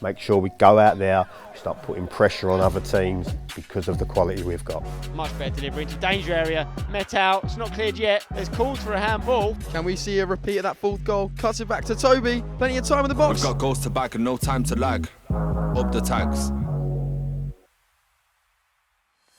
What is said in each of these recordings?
Make sure we go out there, start putting pressure on other teams because of the quality we've got. Much better delivery into danger area. Met out, it's not cleared yet. There's calls for a handball. Can we see a repeat of that fourth goal? Cuts it back to Toby. Plenty of time in the box. We've got goals to back and no time to lag. Up the tags.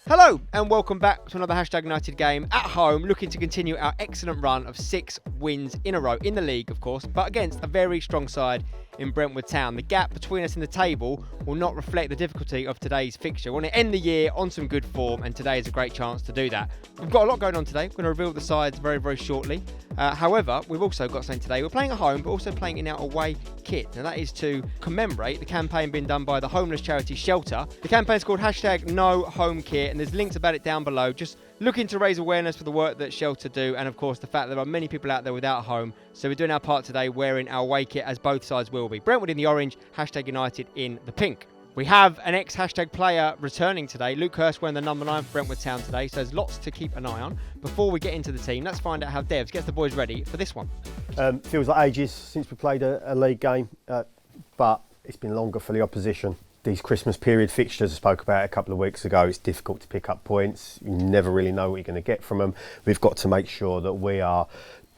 Hello and welcome back to another Hashtag United game at home, looking to continue our excellent run of 6 wins in a row in the league, of course, but against a very strong side in Brentwood Town. The gap between us in the table will not reflect the difficulty of today's fixture. We want to end the year on some good form, and today is a great chance to do that. We've got a lot going on today. We're going to reveal the sides very, very shortly. However, we've also got something today. We're playing at home, but also playing in our away kit. And that is to commemorate the campaign being done by the homeless charity Shelter. The campaign's called Hashtag No Home Kit, and there's links about it down below. Just looking to raise awareness for the work that Shelter do, and of course the fact that there are many people out there without a home. So we're doing our part today wearing our away kit, as both sides will be. Brentwood in the orange, Hashtag United in the pink. We have an ex-Hashtag player returning today. Luke Hurst wearing the number 9 for Brentwood Town today, so there's lots to keep an eye on. Before we get into the team, let's find out how Devs gets the boys ready for this one. Feels like ages since we played a league game, but it's been longer for the opposition. These Christmas period fixtures I spoke about a couple of weeks ago, it's difficult to pick up points. You never really know what you're going to get from them. We've got to make sure that we are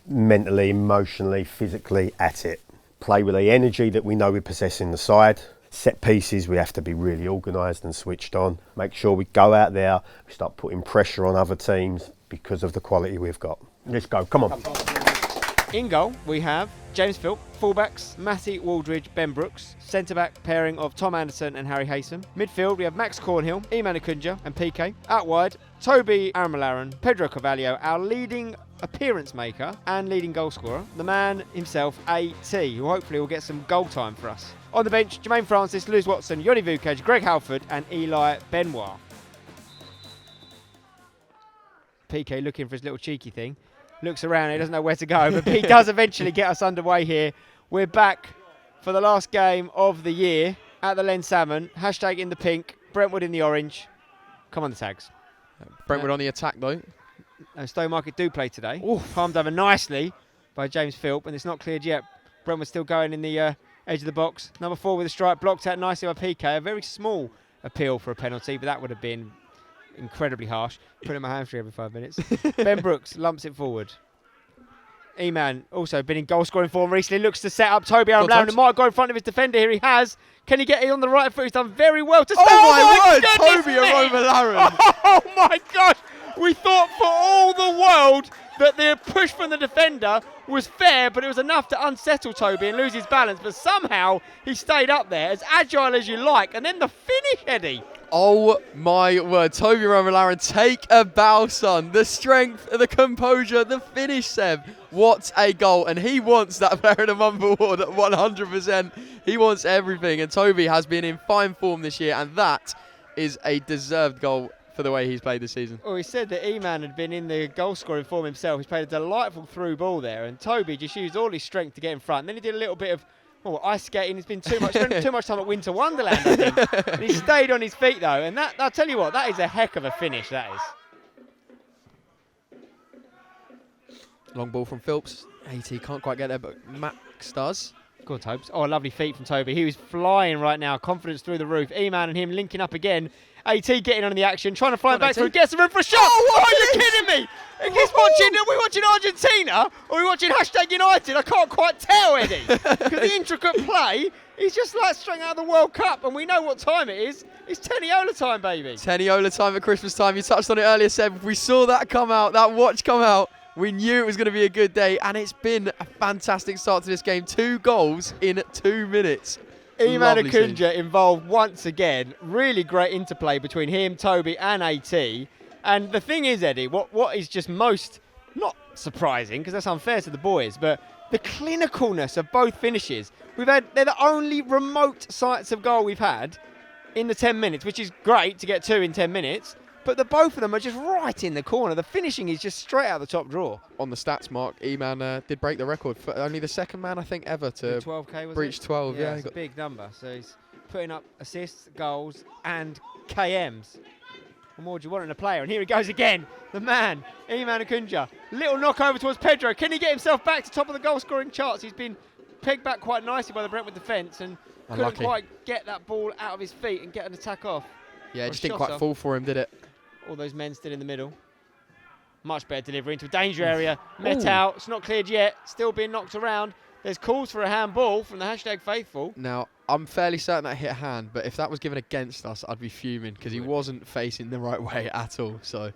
mentally, emotionally, physically at it. Play with the energy that we know we possess in the side. Set pieces, we have to be really organised and switched on. Make sure we go out there, we start putting pressure on other teams because of the quality we've got. Let's go, come on. In goal, we have James Philp. Fullbacks, Matty Waldridge, Ben Brooks. Centre-back pairing of Tom Anderson and Harry Haysom. Midfield, we have Max Cornhill, Iman Akunja and PK. Out wide, Toby Aramalaran, Pedro Carvalho, our leading appearance maker and leading goal scorer. The man himself, AT, who hopefully will get some goal time for us. On the bench, Jermaine Francis, Lewis Watson, Yoni Vukaj, Greg Halford and Eli Benoit. PK looking for his little cheeky thing. Looks around, he doesn't know where to go, but he does eventually get us underway here. We're back for the last game of the year at the Len Salmon. Hashtag in the pink, Brentwood in the orange. Come on the tags. Brentwood on the attack though. Stowmarket do play today. Palmed over nicely by James Philp, and it's not cleared yet. Brentwood still going in the edge of the box. Number 4 with a strike, blocked out nicely by PK. A very small appeal for a penalty, but that would have been incredibly harsh. Putting my hamstring every 5 minutes. Ben Brooks lumps it forward. Eman also been in goal scoring form recently. Looks to set up Toby Aramalaran. Might go in front of his defender here. He has. Can he get it on the right foot? He's done very well to start. Oh my word! Toby Aramalaran. Oh my gosh! We thought for all the world that the push from the defender was fair, but it was enough to unsettle Toby and lose his balance. But somehow he stayed up there, as agile as you like. And then the finish, Eddie. Oh my word, Toby Aramalaran, take a bow, son. The strength, the composure, the finish, Seb. What a goal. And he wants that Player of the Month award at 100%. He wants everything. And Toby has been in fine form this year, and that is a deserved goal for the way he's played this season. Well, he said that Eman had been in the goal-scoring form himself. He's played a delightful through ball there, and Toby just used all his strength to get in front. And then he did a little bit of ice skating. It's been too much time at Winter Wonderland, I think. And he stayed on his feet, though. And that, I'll tell you what, that is a heck of a finish, that is. Long ball from Philps. AT can't quite get there, but Max does. Good, Tobes. Oh, lovely feet from Toby. He was flying right now. Confidence through the roof. Eman and him linking up again. AT getting on the action, trying to fly back through. Gets the room for a shot. Oh, are you kidding me? Are we watching Argentina or are we watching Hashtag United? I can't quite tell, Eddie. Because the intricate play, he's just like straight out of the World Cup, and we know what time it is. It's Teniola time, baby. Teniola time at Christmas time. You touched on it earlier, Seb. We saw that come out, that watch come out. We knew it was going to be a good day, and it's been a fantastic start to this game. 2 goals in 2 minutes. Iman Akunja involved once again. Really great interplay between him, Toby and AT. And the thing is, Eddie, what is just most, not surprising, because that's unfair to the boys, but the clinicalness of both finishes. They're the only remote sights of goal we've had in the 10 minutes, which is great to get 2 in 10 minutes. But both of them are just right in the corner. The finishing is just straight out the top drawer. On the stats, Mark, Eman did break the record. For only the second man, I think, ever to 12K, was breach 12. Yeah, it's a big number. So he's putting up assists, goals, and KMs. What more do you want in a player? And here he goes again. The man, Eman Akunja. Little knock over towards Pedro. Can he get himself back to top of the goal-scoring charts? He's been pegged back quite nicely by the Brentwood defence. And Couldn't Unlucky. quite get that ball out of his feet and get an attack off. Yeah, Or it a just didn't shot quite off. fall for him, did it? All those men still in the middle. Much better delivery into a danger area. Met Ooh. out. It's not cleared yet. Still being knocked around. There's calls for a handball from the #faithful. Now, I'm fairly certain that hit a hand, but if that was given against us, I'd be fuming because he wasn't facing the right way at all. So,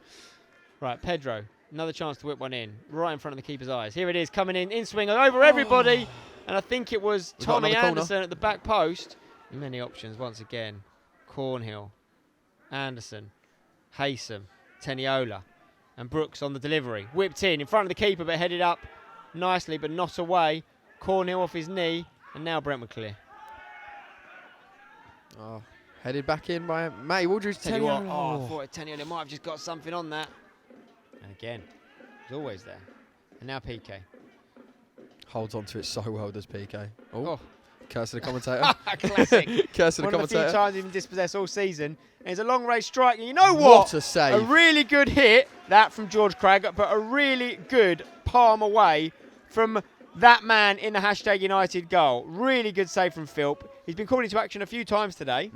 Right, Pedro. Another chance to whip one in. Right in front of the keeper's eyes. Here it is, coming in swing over everybody. And I think it was We've got Tommy another corner. Anderson at the back post. Many options once again. Cornhill, Anderson, Haysom, Teniola, and Brooks on the delivery. Whipped in front of the keeper, but headed up nicely, but not away. Cornhill off his knee, and now Brentwood clear. headed back in by Matty Waldridge. Tell you what, I thought Teniola might have just got something on that. And again, he's always there. And now PK. Holds on to it so well, does PK. Oh. Curse of the commentator. Classic. Curse of the One of the few commentator. times he's been dispossessed all season. And it's a long range strike. And you know what? What a save. A really good hit, that from George Craig, but a really good palm away from that man in the #United goal. Really good save from Philp. He's been called into action a few times today.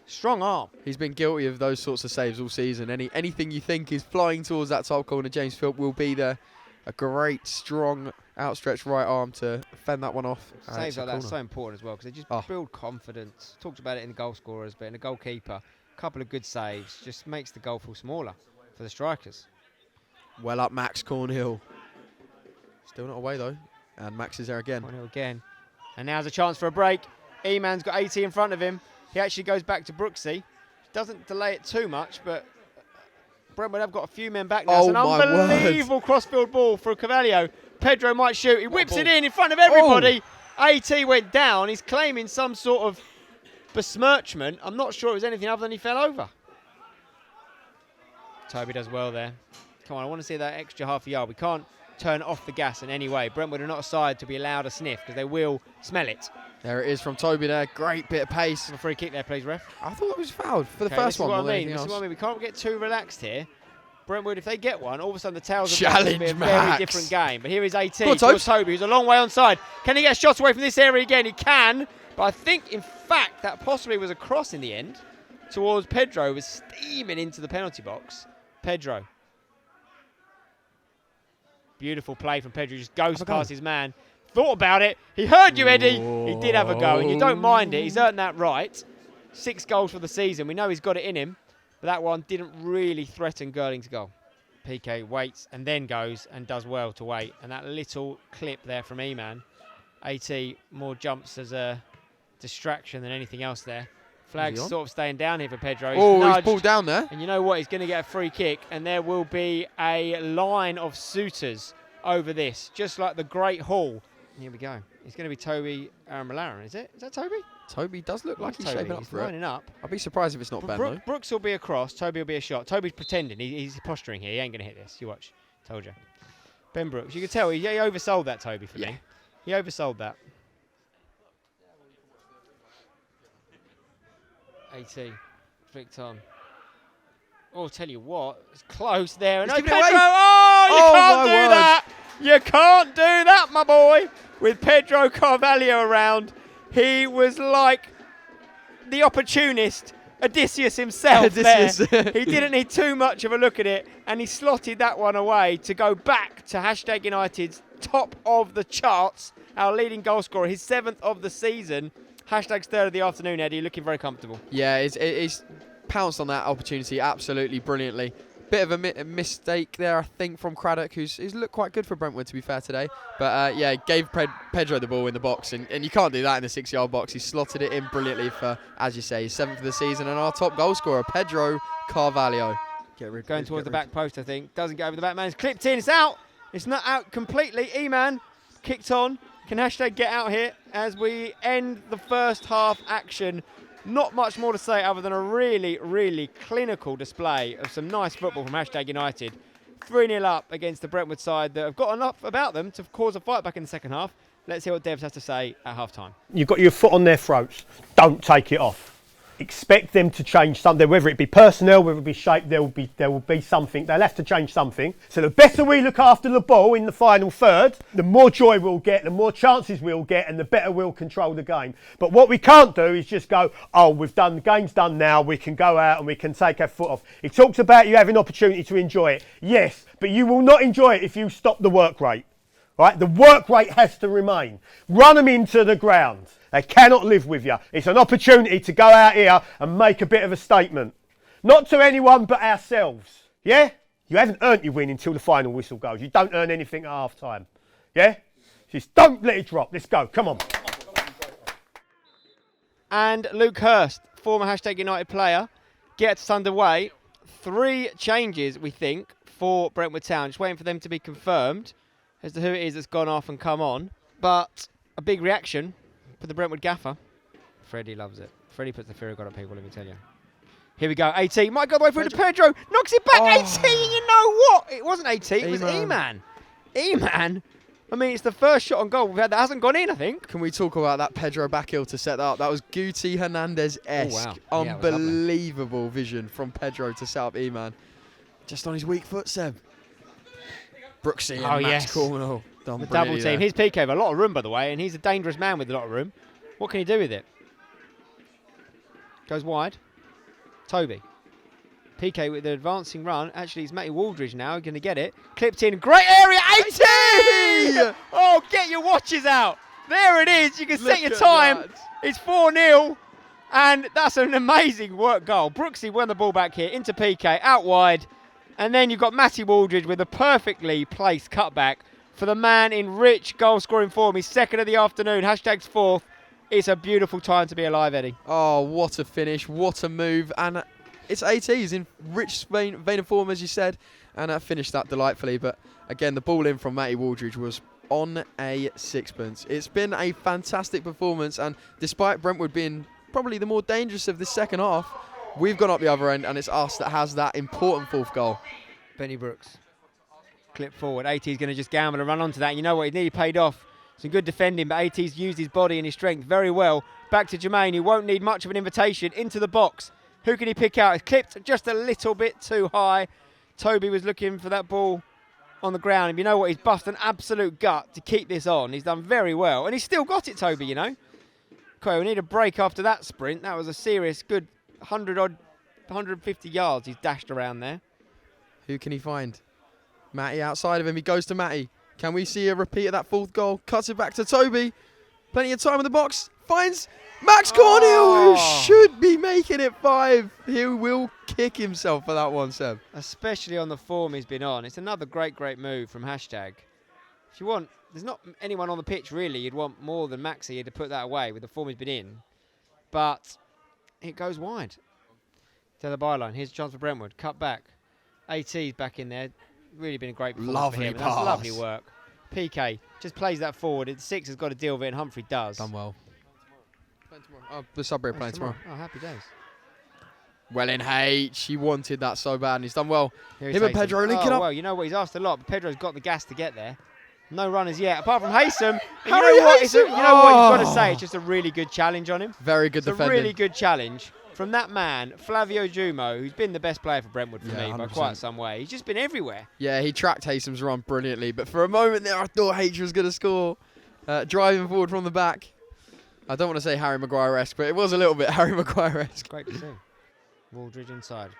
Strong arm. He's been guilty of those sorts of saves all season. Anything you think is flying towards that top corner, James Philp will be there. A great, strong, outstretched right arm to fend that one off. Saves It's a like that are corner. so important as well because they just build confidence. Talked about it in the goal scorers, but in the goalkeeper, a couple of good saves just makes the goal feel smaller for the strikers. Well up Max Cornhill. Still not away though. And Max is there again. 1-0 again. And now's a chance for a break. E-Man's got 80 in front of him. He actually goes back to Brooksy. Doesn't delay it too much, but Brentwood have got a few men back now. Oh It's an my word. unbelievable crossfield ball for Cavallo. Pedro might shoot. He whips it in front of everybody. AT went down. He's claiming some sort of besmirchment. I'm not sure it was anything other than he fell over. Toby does well there. Come on, I want to see that extra half a yard. We can't turn off the gas in any way. Brentwood are not a side to be allowed a sniff because they will smell it. There it is from Toby there. Great bit of pace. A free kick there, please, ref. I thought that was fouled for the Okay, first this is one. what more I than mean. anything This is else. what I mean. We can't get too relaxed here. Brentwood, if they get one, all of a sudden the tails Challenge will be a Max. very different game. But here is AT. Go on, towards Tobes. Toby, who's a long way onside. Can he get a shot away from this area again? He can. But I think, in fact, that possibly was a cross in the end towards Pedro, who was steaming into the penalty box. Pedro. Beautiful play from Pedro. Just goes Have a go. past his man. Thought about it. He heard you, Eddie. He did have a go, and you don't mind it. He's earned that right. 6 goals for the season. We know he's got it in him, but that one didn't really threaten Girling's goal. PK waits and then goes and does well to wait. And that little clip there from E-Man. AT more jumps as a distraction than anything else there. Flag's on? sort of staying down here for Pedro. Oh, he's nudged. pulled down there. And you know what? He's going to get a free kick, and there will be a line of suitors over this, just like the Great Hall. Here we go. It's going to be Toby Aramalaran, is it? Is that Toby? Toby does look like he's Toby. shaping up He's for it. lining up. I'd be surprised if it's not Ben though. Brooks will be a cross. Toby will be a shot. Toby's pretending. He's posturing here. He ain't going to hit this. You watch. Told you. Ben Brooks. You can tell he oversold that, Toby, for me. He oversold that. AT. Flicked on. Oh, tell you what. It's close there. He's No, giving Pedro. it away. Oh, you Oh, can't my do word. that. You can't do that, my boy. With Pedro Carvalho around. He was like the opportunist, Odysseus himself. Odysseus. There. He didn't need too much of a look at it, and he slotted that one away to go back to #United's top of the charts, our leading goal scorer, his 7th of the season. #3rd of the afternoon, Eddie, looking very comfortable. Yeah, it's pounced on that opportunity absolutely brilliantly. Bit of a mistake there, I think, from Craddock, who's looked quite good for Brentwood, to be fair, today. But, yeah, gave Pedro the ball in the box, and you can't do that in the 6-yard box. He slotted it in brilliantly for, as you say, his 7th of the season, and our top goal scorer, Pedro Carvalho. Going towards the back post, I think. Doesn't get over the back man. It's clipped in. It's out. It's not out completely. E-Man kicked on. Can # get out here as we end the first half action? Not much more to say other than a really, really clinical display of some nice football from #United. 3-0 up against the Brentwood side that have got enough about them to cause a fight back in the second half. Let's hear what Devs has to say at half time. You've got your foot on their throats. Don't take it off. expect them to change something, whether it be personnel, whether it be shape, there will be something. They'll have to change something. So the better we look after the ball in the final third, the more joy we'll get, the more chances we'll get, and the better we'll control the game. But what we can't do is just go, oh, the game's done now, we can go out and we can take our foot off. He talks about you having opportunity to enjoy it. Yes, but you will not enjoy it if you stop the work rate. Right? The work rate has to remain. Run them into the ground. They cannot live with you. It's an opportunity to go out here and make a bit of a statement. Not to anyone but ourselves. Yeah? You haven't earned your win until the final whistle goes. You don't earn anything at half time. Yeah? Just don't let it drop. Let's go. Come on. And Luke Hurst, former #United player, gets underway. 3 changes, we think, for Brentwood Town. Just waiting for them to be confirmed as to who it is that's gone off and come on. But a big reaction for the Brentwood gaffer. Freddie loves it. Freddie puts the fear of God at people, let me tell you. Here we go. AT might go the way through to Pedro. Knocks it back. AT, you know what? It wasn't AT. It was E-Man. E-Man. I mean, it's the first shot on goal we've had that hasn't gone in, I think. Can we talk about that Pedro backheel to set that up? That was Guti Hernandez-esque. Oh, wow. Unbelievable vision from Pedro to set up E-Man. Just on his weak foot, Seb. Brooksy and Max Cornwell. The double team. There. Here's PK with a lot of room, by the way, and he's a dangerous man with a lot of room. What can he do with it? Goes wide. Toby. PK with the advancing run. Actually, it's Matty Waldridge now going to get it. Clipped in. Great area. 80! Oh, get your watches out. There it is. You can set your time. It's 4-0. And that's an amazing work goal. Brooksy won the ball back here into PK. Out wide. And then you've got Matty Waldridge with a perfectly placed cutback for the man in rich goal-scoring form. He's second of the afternoon. #'s fourth. It's a beautiful time to be alive, Eddie. Oh, what a finish. What a move. And it's AT. He's in rich vein of form, as you said, and finished that delightfully. But again, the ball in from Matty Waldridge was on a sixpence. It's been a fantastic performance, and despite Brentwood being probably the more dangerous of the second half, we've gone up the other end, and it's us that has that important 4th goal. Benny Brooks. Clip forward. AT's going to just gamble and run onto that. You know what? He nearly paid off. Some good defending, but AT's used his body and his strength very well. Back to Jermaine, who won't need much of an invitation. Into the box. Who can he pick out? It's clipped just a little bit too high. Toby was looking for that ball on the ground. And you know what? He's bust an absolute gut to keep this on. He's done very well. And he's still got it, Toby, you know. Okay, we need a break after that sprint. That was a serious, good 150 yards he's dashed around there. Who can he find? Matty outside of him. He goes to Matty. Can we see a repeat of that 4th goal? Cuts it back to Toby. Plenty of time in the box. Finds Max Cornhill, who should be making it 5. He will kick himself for that one, Seb. Especially on the form he's been on. It's another great move from #. If you want, there's not anyone on the pitch really you'd want more than Maxi to put that away with the form he's been in. But it goes wide. To the byline. Here's a chance for Brentwood. Cut back. AT's back in there. Really been a great performance for him. That's lovely work. PK just plays that forward. The 6 has got to deal with it, and Humphrey does. Done well. Oh, the Sudbury playing tomorrow. Oh, happy days. Well in H. He wanted that so bad, and he's done well. Him and Pedro linking up. Well, you know what? He's asked a lot, but Pedro's got the gas to get there. No runners yet, apart from Haysom. You know what? You've got to say. It's just a really good challenge on him. Very good defending. A really good challenge from that man, Flavio Jumo, who's been the best player for Brentwood for me by 100%. quite some way. He's just been everywhere. Yeah, he tracked Haysom's run brilliantly, but for a moment there, I thought H was going to score. Driving forward from the back. I don't want to say Harry Maguire-esque, but it was a little bit Harry Maguire-esque. Great to see. Waldridge inside.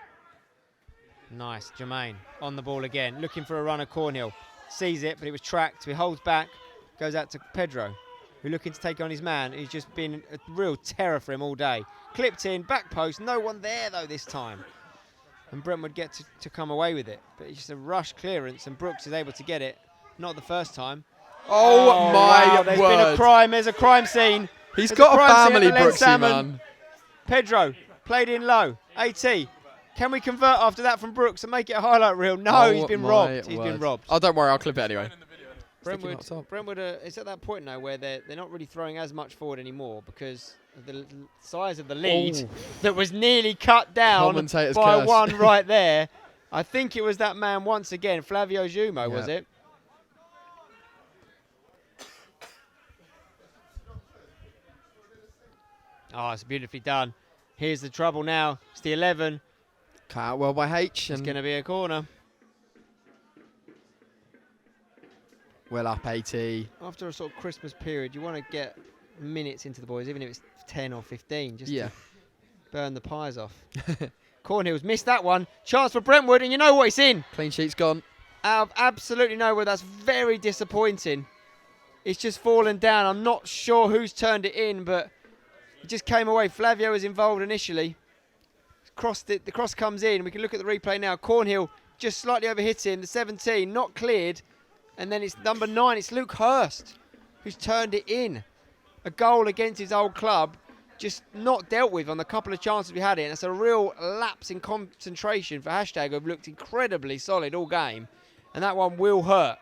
Nice. Jermaine on the ball again, looking for a runner. Cornhill sees it, but it was tracked. He holds back, goes out to Pedro, who's looking to take on his man. He's just been a real terror for him all day. Clipped in, back post, no one there though this time. And Brentwood get to come away with it. But it's just a rush clearance, and Brooks is able to get it. Not the first time. Oh my word. There's been a crime. There's a crime scene. He's got a family, Brooksy, man. Pedro played in low. AT. Can we convert after that from Brooks and make it a highlight reel? No, he's been robbed. He's been robbed. Oh, don't worry, I'll clip it anyway. Brentwood is at that point now where they're not really throwing as much forward anymore because of the size of the lead that was nearly cut down by one right there. I think it was that man once again, Flavio Jumo, was it? Oh, it's beautifully done. Here's the trouble now. It's the 11. Cut out well by H. It's And going to be a corner. well up 80. After a sort of Christmas period, you want to get minutes into the boys, even if it's 10 or 15, just to burn the pies off. Cornhill's missed that one. Chance for Brentwood, and you know what? It's in. Clean sheet's gone. Out of absolutely nowhere. That's very disappointing. It's just fallen down. I'm not sure who's turned it in, but it just came away. Flavio was involved initially. The cross comes in. We can look at the replay now. Cornhill just slightly overhit him. The 17, not cleared. And then it's number 9. It's Luke Hurst who's turned it in. A goal against his old club. Just not dealt with on the couple of chances we had it. And it's a real lapse in concentration for Hashtag, who have looked incredibly solid all game. And that one will hurt.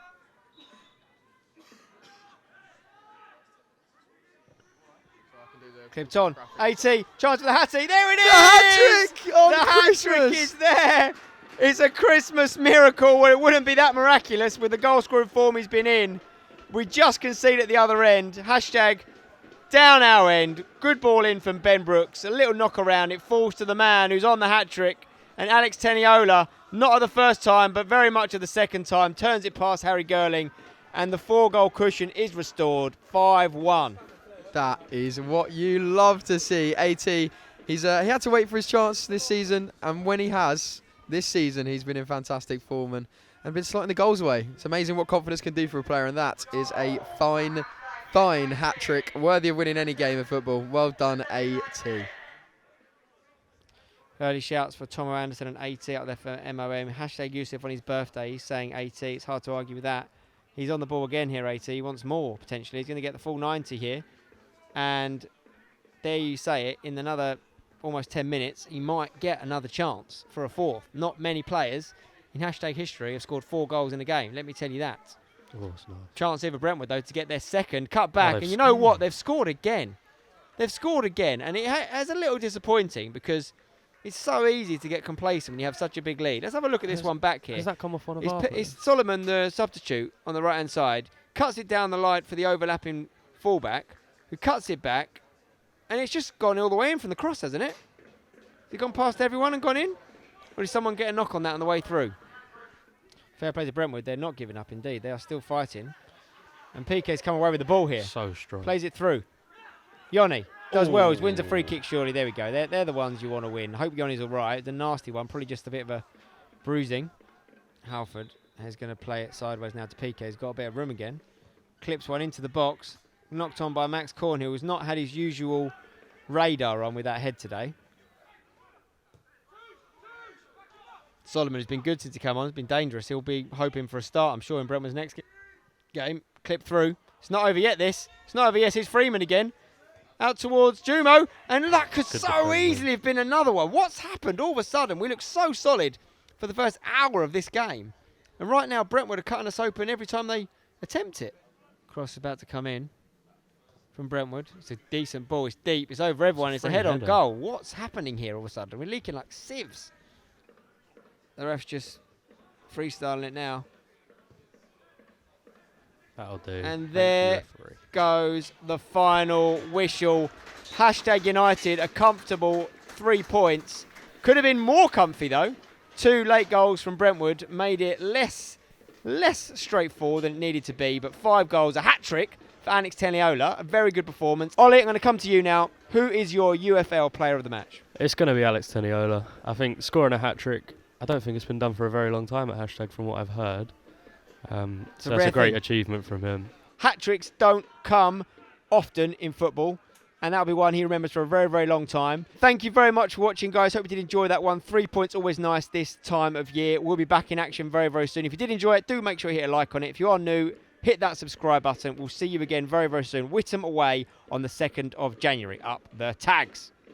Clipped on. AT, chance for the Hattie. There it is! hat-trick on The hat-trick Christmas. is there. It's a Christmas miracle. Well, it wouldn't be that miraculous with the goal scoring form he's been in. We just conceded at the other end. Hashtag down our end. Good ball in from Ben Brooks. A little knock around. It falls to the man who's on the hat-trick. And Alex Teniola, not at the first time, but very much at the second time, turns it past Harry Girling. And the 4-goal cushion is restored. 5-1. That is what you love to see. AT, he had to wait for his chance this season, and when he has, this season, he's been in fantastic form and been slotting the goals away. It's amazing what confidence can do for a player, and that is a fine, fine hat-trick, worthy of winning any game of football. Well done, AT. Early shouts for Tomo Anderson and AT out there for MOM. Hashtag Yusuf on his birthday. He's saying AT. It's hard to argue with that. He's on the ball again here, AT. He wants more, potentially. He's going to get the full 90 here. And there you say it, in another almost 10 minutes, he might get another chance for a fourth. Not many players in Hashtag history have scored 4 goals in a game. Let me tell you that. Oh, it's nice. Chance here for Brentwood, though, to get their second. Cut back. they've And you know what? They've scored again. They've scored again. And it has a little disappointing because it's so easy to get complacent when you have such a big lead. Let's have a look at this one back here. Does that come off on a bar? It's Solomon, the substitute, on the right-hand side. Cuts it down the line for the overlapping fullback, who cuts it back. And it's just gone all the way in from the cross, hasn't it? Has it gone past everyone and gone in? Or did someone get a knock on that on the way through? Fair play to Brentwood. They're not giving up, indeed. They are still fighting. And PK's come away with the ball here. So strong. Plays it through. Yoni does well. He wins a free kick, surely. There we go. They're the ones you want to win. Hope Yoni's all right. The nasty one, probably just a bit of a bruising. Halford is going to play it sideways now to PK. He's got a bit of room again. Clips one into the box. Knocked on by Max Cornhill, who's not had his usual radar on with that head today. Solomon has been good since he came on. He's been dangerous. He'll be hoping for a start, I'm sure, in Brentwood's next game. Clip through. It's not over yet, this. It's not over yet. It's Freeman again. Out towards Jumo. And that could so easily have been another one. What's happened all of a sudden? We look so solid for the first hour of this game. And right now, Brentwood are cutting us open every time they attempt it. Cross about to come in from Brentwood. It's a decent ball. It's deep. It's over everyone. It's a head-on goal. What's happening here all of a sudden? We're leaking like sieves. The ref's just freestyling it now. That'll do. And there goes the final whistle. Hashtag United, a comfortable 3 points. Could have been more comfy, though. 2 late goals from Brentwood made it less straightforward than it needed to be. But 5 goals, a hat-trick for Alex Teniola. A very good performance. Ollie, I'm going to come to you now. Who is your UFL player of the match? It's going to be Alex Teniola. I think scoring a hat-trick, I don't think it's been done for a very long time at Hashtag from what I've heard. So that's a great achievement from him. Hat-tricks don't come often in football, and that'll be one he remembers for a very, very long time. Thank you very much for watching, guys. Hope you did enjoy that one. 3 points, always nice this time of year. We'll be back in action very, very soon. If you did enjoy it, do make sure you hit a like on it. If you are new, hit that subscribe button. We'll see you again very, very soon. Whittam away on the 2nd of January. Up the tags.